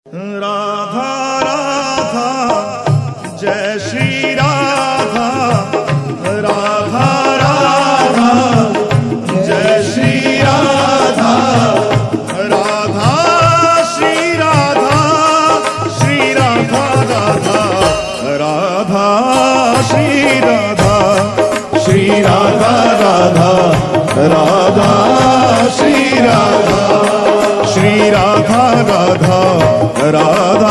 Radha Radha Jai Shri Radha, Radha Radha Jai Shri Radha, Radha Shri Radha, Shri Radha Radha, Radha Shri Radha, Shri Radha Radha, Radha Shri Radha, Shri Radha Radha, Radha